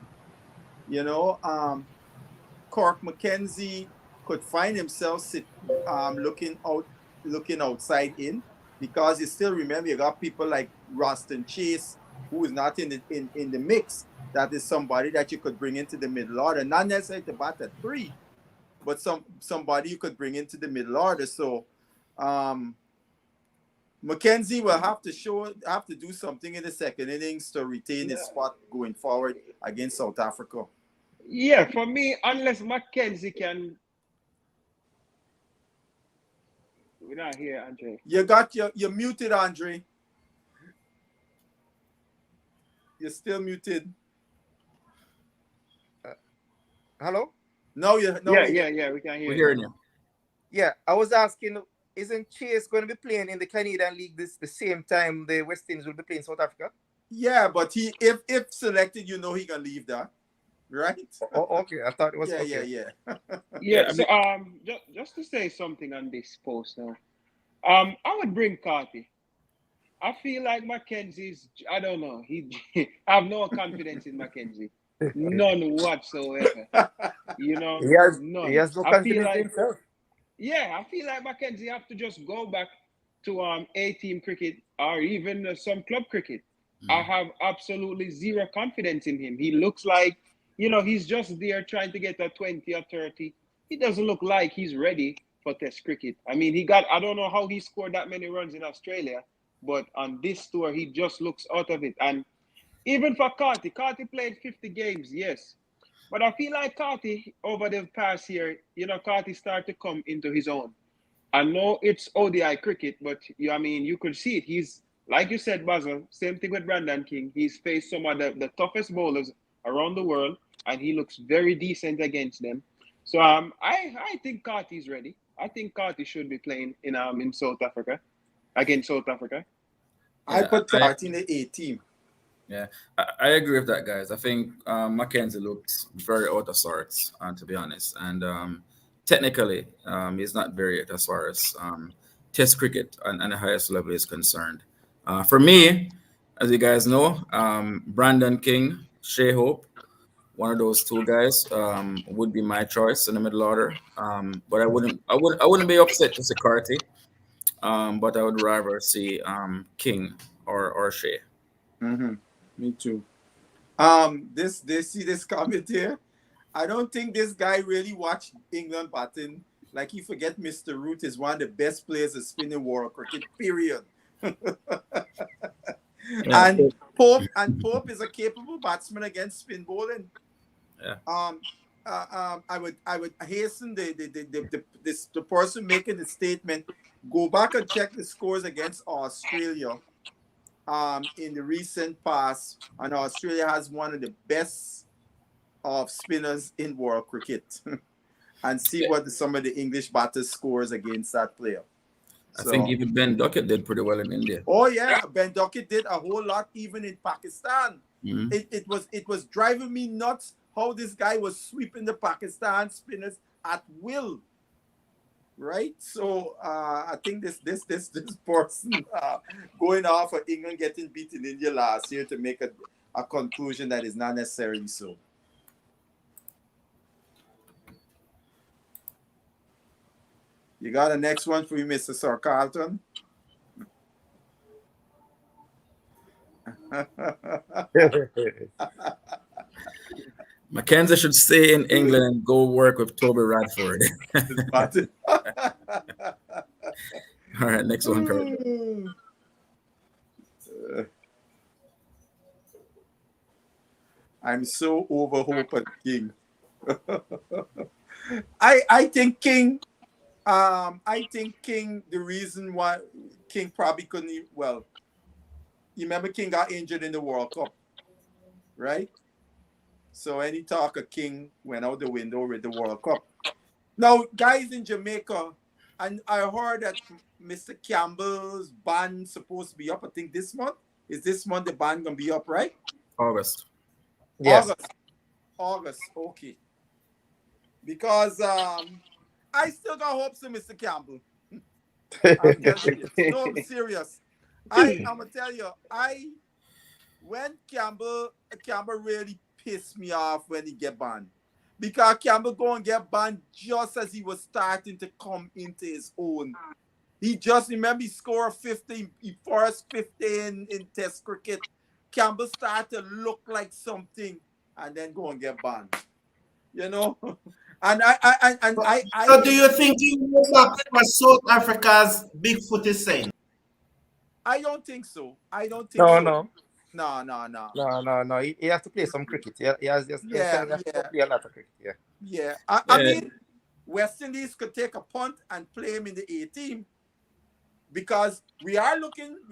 Cork McKenzie could find himself looking outside in, because you still remember you got people like Roston Chase, who is not in the mix. That is somebody that you could bring into the middle order, not necessarily to bat at 3, but somebody you could bring into the middle order. So McKenzie will have to do something in the second innings to retain his spot going forward against South Africa. Yeah, for me, unless McKenzie can We're not here, Andre. You're muted, Andre. You're still muted. Hello? No, Yeah, we can hear We're you. hearing you. Yeah, I was asking, isn't Chase going to be playing in the Canadian League the same time the West Indies will be playing South Africa? Yeah, but if selected, he can leave that, right? Oh, okay. I thought it was Yeah. Yeah, Yeah, I so mean, just to say something on this post now. I would bring Carty. I feel like McKenzie's, I don't know. I have no confidence in McKenzie. None whatsoever. He None. has no confidence in himself. I feel like McKenzie have to just go back to A-team cricket or even some club cricket. I have absolutely zero confidence in him. He looks like, he's just there trying to get a 20 or 30. He doesn't look like he's ready for Test cricket. I mean, I don't know how he scored that many runs in Australia, but on this tour, he just looks out of it. And even for Carty played 50 games, yes. But I feel like Carty, over the past year, Carty started to come into his own. I know it's ODI cricket, but you could see it. He's, like you said, Basil, same thing with Brandon King. He's faced some of the toughest bowlers around the world, and he looks very decent against them. So I think Carty's ready. I think Carty should be playing in South Africa, against South Africa. I put Carty in the A-team. Yeah, I agree with that, guys. I think McKenzie looked very out of sorts, to be honest. And technically, he's not very out as far as Test cricket and the highest level is concerned. For me, as you guys know, Brandon King, Shea Hope, one of those two guys would be my choice in the middle order. But I wouldn't be upset to see Carty. But I would rather see King or Shea. Mm-hmm. Me too. See this comment here. I don't think this guy really watched England batting. Like he forget Mr. Root is one of the best players of spinning world cricket. Period. Yeah. And Pope is a capable batsman against spin bowling. Yeah. I would hasten the person making the statement. Go back and check the scores against Australia. In the recent past, and Australia has one of the best of spinners in world cricket, and see what some of the English batters scores against that player. I think even Ben Duckett did pretty well in India. Oh yeah, Ben Duckett did a whole lot even in Pakistan. Mm-hmm. It was driving me nuts how this guy was sweeping the Pakistan spinners at will. Right, so I think this person going off of England getting beaten in India last year to make a conclusion that is not necessarily so. You got a next one for you, Mr. Sir Carlton? McKenzie should stay in England and go work with Toby Radford. All right, next one, Carl. I'm so over hope at King. I think King. I think King. The reason why King probably couldn't. You remember King got injured in the World Cup, right? So any talk of King went out the window with the World Cup. Now, guys in Jamaica, and I heard that Mr. Campbell's ban supposed to be up. I think this month. Is this month the ban gonna be up, right? August. Yes. August. Okay. Because I still got hopes in Mr. Campbell. I'm telling you. No, I'm serious. I'm gonna tell you. When Campbell really pissed me off when he get banned. Because Campbell go and get banned just as he was starting to come into his own. He just, remember, he scored 50, he first 15 in Test cricket. Campbell started to look like something and then go and get banned. You know? And So do you think he was up for South Africa's Bigfoot is saying? I don't think so. I don't think so. No. No. He has to play some cricket. He has to play a lot of cricket. Yeah. I mean, West Indies could take a punt and play him in the A team. because we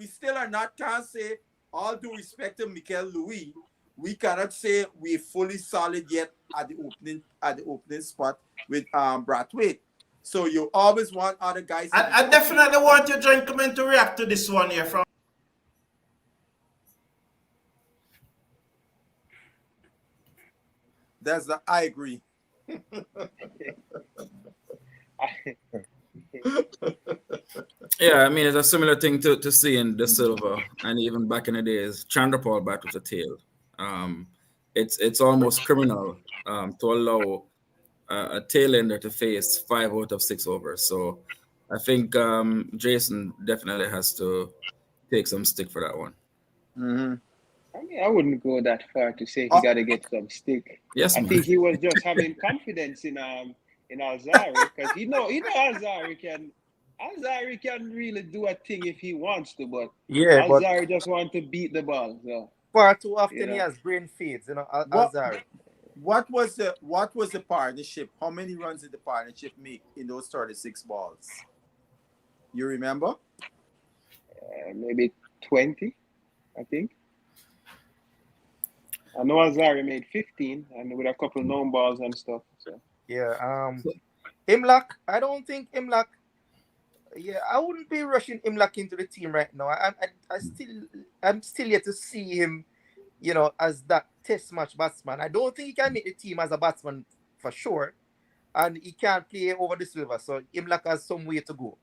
still are not, can't say, all due respect to Mikel Louis, we cannot say we're fully solid yet at the opening spot with Brathwaite. So you always want other guys to I definitely want your gentlemen to react to this one here from. I agree. Yeah, I mean, it's a similar thing to seeing De Silva, and even back in the days, Chandrapal bat with a tail. It's almost criminal to allow a tail ender to face 5 out of 6 overs. So I think Jason definitely has to take some stick for that one. Mm-hmm. I mean, I wouldn't go that far to say he got to get some stick. Yes, I man. think he was just having confidence in Alzarri, because Alzarri can really do a thing if he wants to, but Yeah, but Alzarri just wants to beat the ball. So far too often you he know, has brain fades, What Alzarri. what was the partnership? How many runs did the partnership make in those 36 balls? You remember? maybe 20, I think. I know Alzarri made 15, and with a couple known balls and stuff. So Yeah, Imlak, I don't think Imlak. Yeah, I wouldn't be rushing Imlak into the team right now. I'm still yet to see him, as that test match batsman. I don't think he can make the team as a batsman for sure, and he can't play over the silver. So Imlak has some way to go.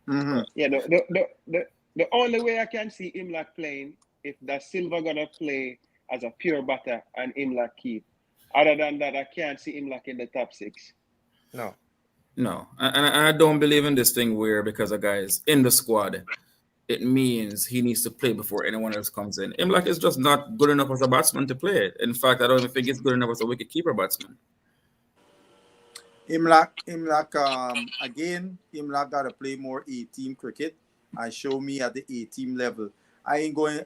Mm-hmm. yeah, the only way I can see Imlak playing if Da Silva gonna play as a pure batter and Imlak keep. Other than that, I can't see Imlak in the top 6. No. No, and I don't believe in this thing where because a guy is in the squad, it means he needs to play before anyone else comes in. Imlak is just not good enough as a batsman to play. In fact, I don't even think he's good enough as a wicket-keeper batsman. Imlak, again, Imlak got to play more A-team cricket and show me at the A-team level. I ain't going.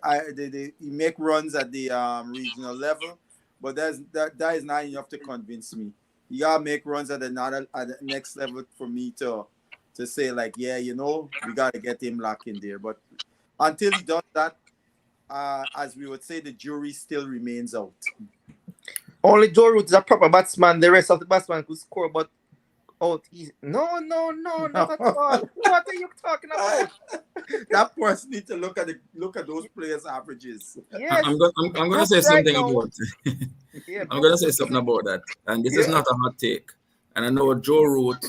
He make runs at the regional level, but that is not enough to convince me. You gotta make runs at the next level for me to say like, yeah, we gotta get Imlak in there. But until he does that, as we would say, the jury still remains out. Only Joe Root is a proper batsman. The rest of the batsmen could score, but out easy. No, not at all. What are you talking about? That person needs to look at those players' averages. Yes. I'm going to say something about it. Yeah, I'm going to say something about that. And this is not a hot take. And I know Joe Root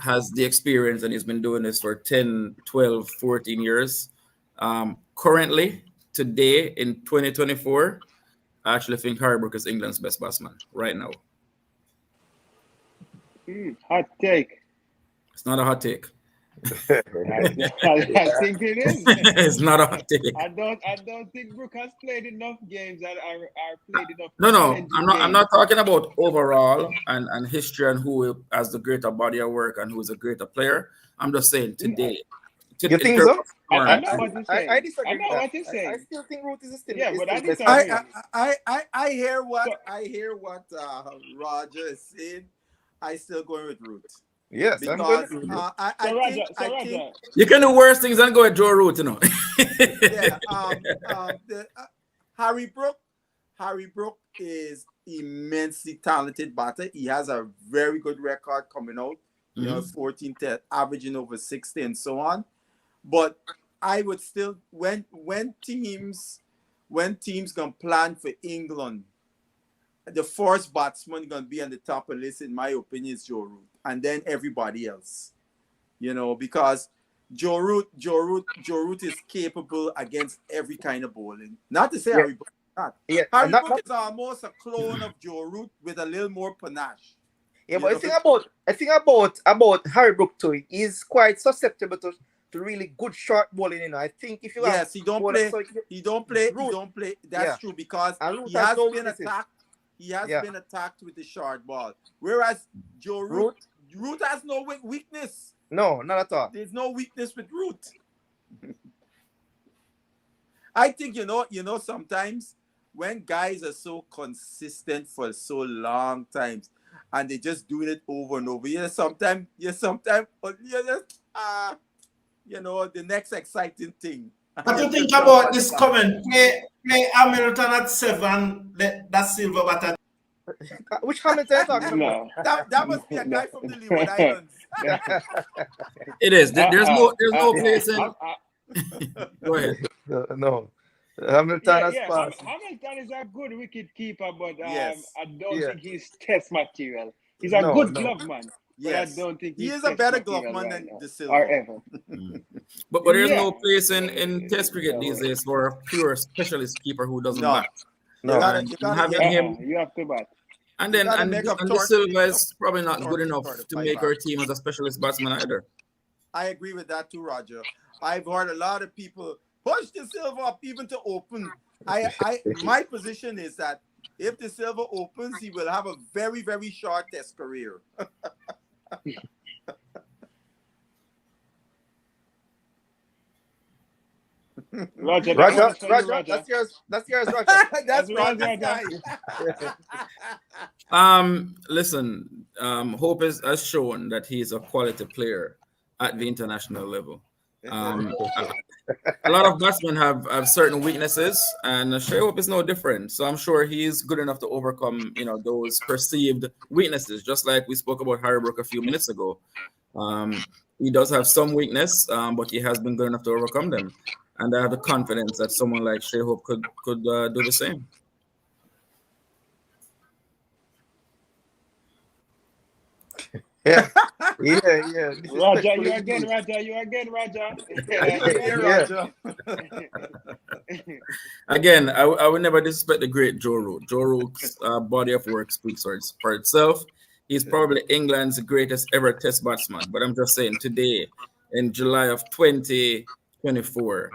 has the experience and he's been doing this for 10, 12, 14 years. Currently, today in 2024, I actually think Harry Brook is England's best batsman right now. Hot take. It's not a hot take. I think it is. It's not a hot take. I don't think Brook has played enough games that are played enough. No. I'm not talking about overall and history and who has the greater body of work and who is a greater player. I'm just saying today. You think so? I know what you're saying. I disagree. I know what you're saying. I still think Root is still. Yeah, but I best disagree. I hear what Roger is saying. I still going with Root. Yes, because I'm going with I think you can do worse things than go with Joe Root, yeah. Harry Brook is immensely talented batter. He has a very good record coming out. 14 averaging over 60 and so on. But I would still when teams gonna plan for England, the first batsman gonna be on the top of the list, in my opinion, is Joe Root, and then everybody else. Because Joe Root is capable against every kind of bowling. Not to say Harry Brook is not. Yeah, Harry Brook is almost a clone of Joe Root with a little more panache. Yeah, but I think about Harry Brook too. He's quite susceptible to really good short bowling. I think if you he don't play. That's true, because he has been attacked. He has been attacked with the short ball. Whereas Joe Root has no weakness. No, not at all. There's no weakness with Root. I think sometimes when guys are so consistent for so long times and they just doing it over and over, sometimes the next exciting thing. What do you think about this comment? Play Hamilton at 7, that silver batter. Which Hamilton are you talking about? No. That must be a guy from the Leeward Islands. It is. There's no place in. Go ahead. No. Hamilton has yeah. passed. Hamilton is a good wicket keeper, but Yes. I don't Yeah. think he's test material. He's a good glove man. Yes. But I don't think He he's is a test better material glove man right than now, De Silva. or ever. But there's Yeah. no place in Test cricket these days for a pure specialist keeper who doesn't No. bat. You No. gotta Having yeah. him, You have to bat. and then gotta and make up De Torque. Silva is probably not Torque good enough for the to five make our back. team as a specialist batsman either. I agree with that too, Roger. I've heard a lot of people push De Silva up even to open. My position is that if De Silva opens, he will have a very, very short test career. Roger, Roger, Roger. that's yours, Roger. That's Roger. Roger's guy. Listen, Hope has shown that he's a quality player at the international level. A lot of batsmen have certain weaknesses, and Shea Hope is no different. So I'm sure he's good enough to overcome, those perceived weaknesses. Just like we spoke about Harry Brook a few minutes ago. He does have some weakness, but he has been good enough to overcome them. And I have the confidence that someone like Shea Hope could do the same. Yeah. Roger, you again, Roger. Yeah, Roger. Again, I would never disrespect the great Joe Root. Joe Root's body of work speaks for itself. He's probably England's greatest ever test batsman. But I'm just saying, today, in July of 2024,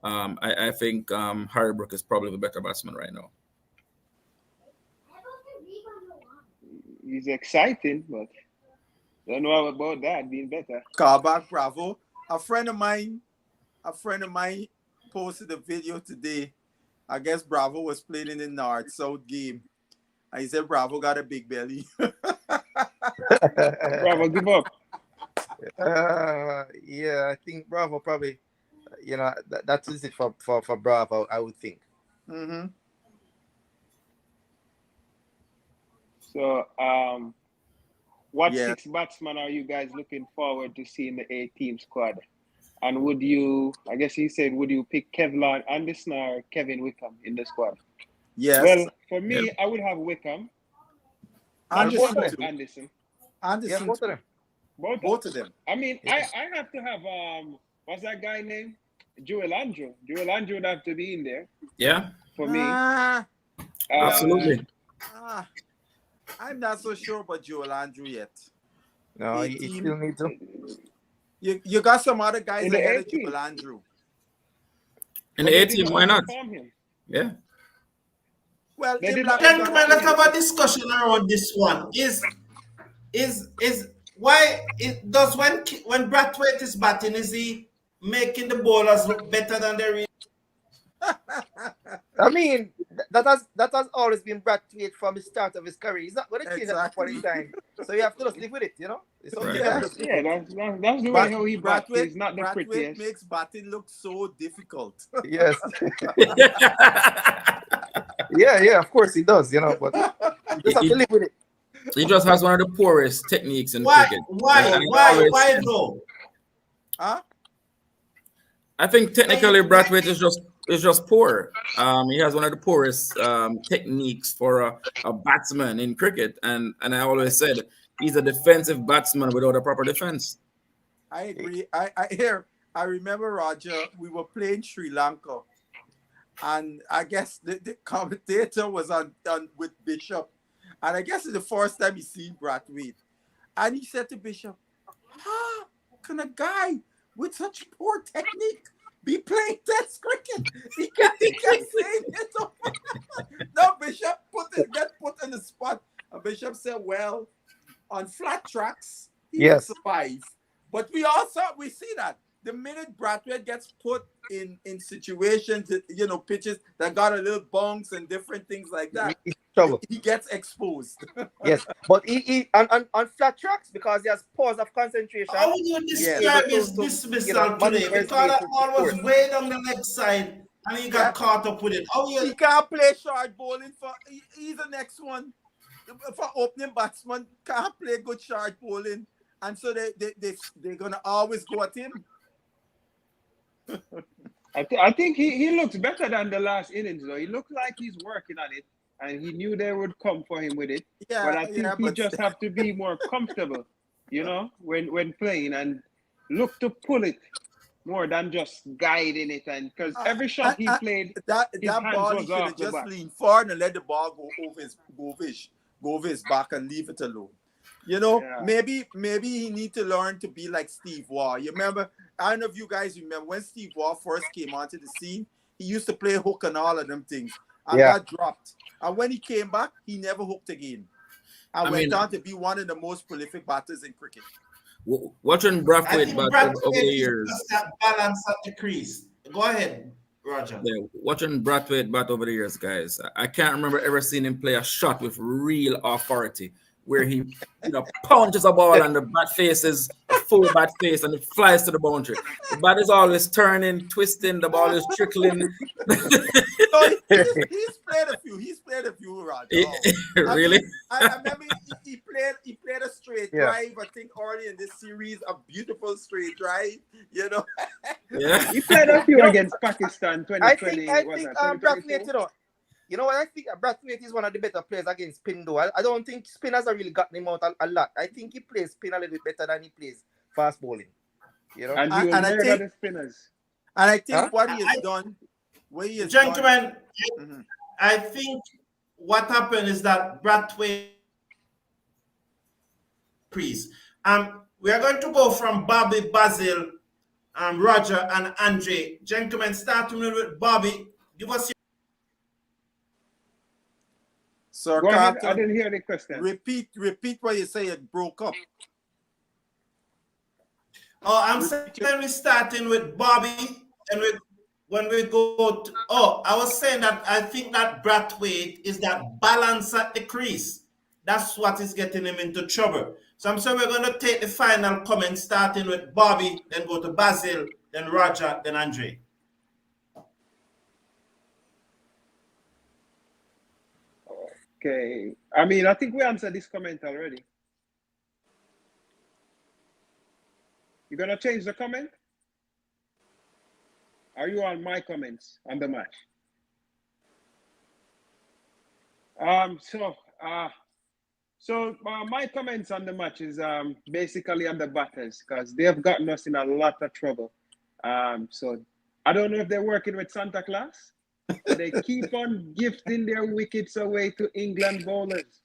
I think Harry Brook is probably the better batsman right now. He's exciting, but don't know about that being better. Carbach, bravo. A friend of mine posted a video today. I guess Bravo was playing in the North-South game. And he said Bravo got a big belly. Bravo, give up. Yeah, I think Bravo probably, that is it for Bravo, I would think. Mm-hmm. So, what Yeah. 6 batsmen are you guys looking forward to see in the A-team squad? And would you pick Kevlon Anderson or Kevin Wickham in the squad? Yes. Well, for me, I would have Wickham. Anderson. Both too. Anderson. Yeah, both of them. Both of them. I mean, I have to have what's that guy name? Joel Andrew. Joel Andrew would have to be in there Yeah, for me. absolutely. I'm not so sure about Joel Andrew yet. No, you A-team. still need to. You got some other guys In the ahead of A-team. Joel Andrew. In the A-team, why not? Yeah. Well, They did Black not- is Gentlemen, gonna- let's have a discussion around this one. Is why it does when Brathwaite is batting, is he making the bowlers look better than they really? I mean, that has always been Brathwaite from the start of his career. He's not going to change that for any time. So you have to just live with it, It's something you have to just live with. That's the way how he bats. He's not the Brathwaite prettiest. makes batting look so difficult. Yes. Yeah, of course he does, but you just have to live with it. He just has one of the poorest techniques in Why? cricket. Why though? Huh? I think technically Brathwaite is just poor. He has one of the poorest techniques for a batsman in cricket, and I always said he's a defensive batsman without a proper defense. I agree. I remember, Roger, we were playing Sri Lanka, and I guess the commentator was on with Bishop, and I guess it's the first time he seen Brathwaite, and he said to Bishop, "How can a guy with such poor technique be playing Test cricket?" He kept saying it. No, Bishop get put in the spot. And Bishop said, "Well, on flat tracks, he will survive. But we see that the minute Brathwaite gets put in situations, pitches that got a little bounce and different things like that, trouble. he gets exposed. Yes, but he on flat tracks because he has pause of concentration. How would you He's able describe his to dismissal today? maneuver his Because way that to ball was score. way down the leg side and he got caught up with it. How you He can't play short bowling for. He's the next one for opening batsman. Can't play good short bowling, and so they're gonna always go at him. I think he looks better than the last innings though. He looks like he's working on it, and he knew they would come for him with it. Yeah, But I think he but just have to be more comfortable, when playing, and look to pull it more than just guiding it. And because every shot he played, that his hands ball he was should off have the just bat. leaned forward and let the ball go over his back and leave it alone. Maybe he need to learn to be like Steve Waugh. You remember? I don't know if you guys remember when Steve Waugh first came onto the scene. He used to play hook and all of them things, and got dropped. And when he came back, he never hooked again, and went on to be one of the most prolific batters in cricket. Watching I Brathwaite think bat Brathwaite over the is years. just that balance at the crease. Go ahead, Roger. Yeah, watching Brathwaite bat over the years, guys. I can't remember ever seeing him play a shot with real authority, where he, punches a ball and the bat faces a full bat face and it flies to the boundary. The bat is always turning, twisting, the ball is trickling. So he's played a few. He's played a few, Roger. Really? I remember he played a straight drive. I think early in this series, a beautiful straight drive. Yeah. He played a few against Pakistan 2020. I think Brathwaite, you know what I think? Brathwaite is one of the better players against spin, though. I don't think spin has really gotten him out a lot. I think he plays spin a little bit better than he plays fast bowling. And I think the spinners. And I think what he has done, Gentlemen, I think what happened is that Brathwaite crease. We are going to go from Bobby, Basil, Roger, and Andre. Gentlemen, starting with Bobby, give us your. Sir Go ahead. Carter, I didn't hear the question. Repeat what you say. It broke up. Oh, I'm saying we're starting with Bobby, and when we go to, I was saying that I think that Brathwaite is that balance at the crease. That's what is getting him into trouble. So I'm saying we're going to take the final comment, starting with Bobby, then go to Basil, then Roger, then Andre. Okay. I think we answered this comment already. You gonna change the comment? Are you on my comments on the match? So my comments on the match is basically on the batters, because they have gotten us in a lot of trouble. So I don't know if they're working with Santa Claus. They keep on gifting their wickets away to England bowlers.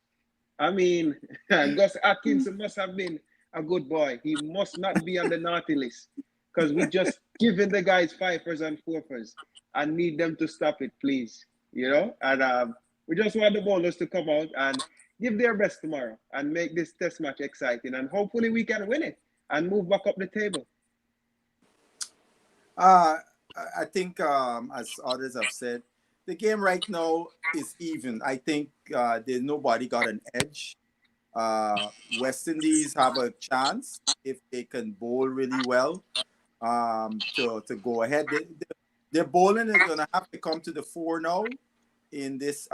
Gus Atkinson must have been a good boy. He must not be on the naughty list, because we just giving the guys fifers and fourfers and need them to stop it, please. And we just want the bowlers to come out and give their best tomorrow and make this test match exciting, and hopefully we can win it and move back up the table. I think, as others have said, the game right now is even. I think there's nobody got an edge. West Indies have a chance if they can bowl really well to go ahead. Their bowling is going to have to come to the fore now in this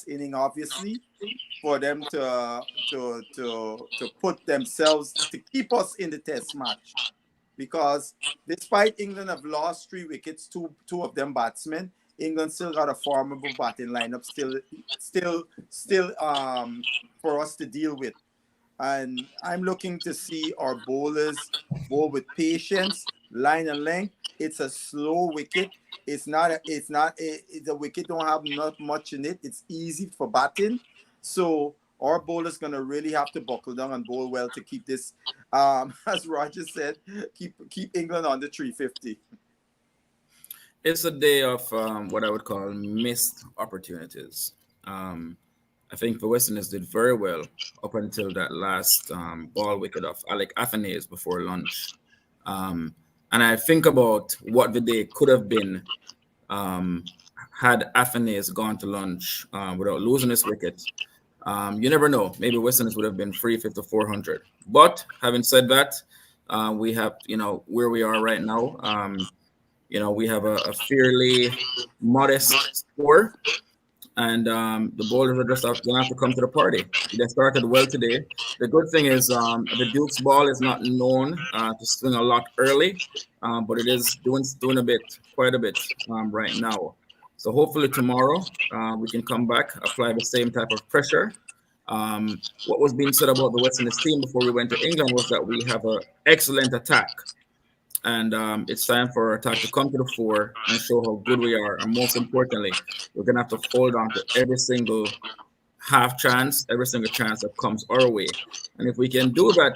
inning, obviously, for them to put themselves, to keep us in the test match. Because despite England have lost 3 wickets, two of them batsmen, England still got a formidable batting lineup still for us to deal with. And I'm looking to see our bowlers bowl with patience, line and length. It's a slow wicket. The wicket don't have not much in it. It's easy for batting. So our bowlers gonna really have to buckle down and bowl well to keep this, as Roger said, keep England under 350. It's a day of what I would call missed opportunities. I think the West Indies did very well up until that last ball wicket of Alec Athanase before lunch. And I think about what the day could have been had Athenais gone to lunch without losing his wicket, you never know. Maybe West Indies would have been 350 to 400. But having said that, we have, where we are right now. We have a fairly modest score. And the bowlers are just going to have to come to the party. They started well today. The good thing is the Duke's ball is not known to swing a lot early, but it is doing quite a bit right now. So hopefully tomorrow we can come back, apply the same type of pressure. What was being said about the West Indies team before we went to England was that we have an excellent attack. And it's time for our attack to come to the fore and show how good we are. And most importantly, we're going to have to hold on to every single half chance, every single chance that comes our way. And if we can do that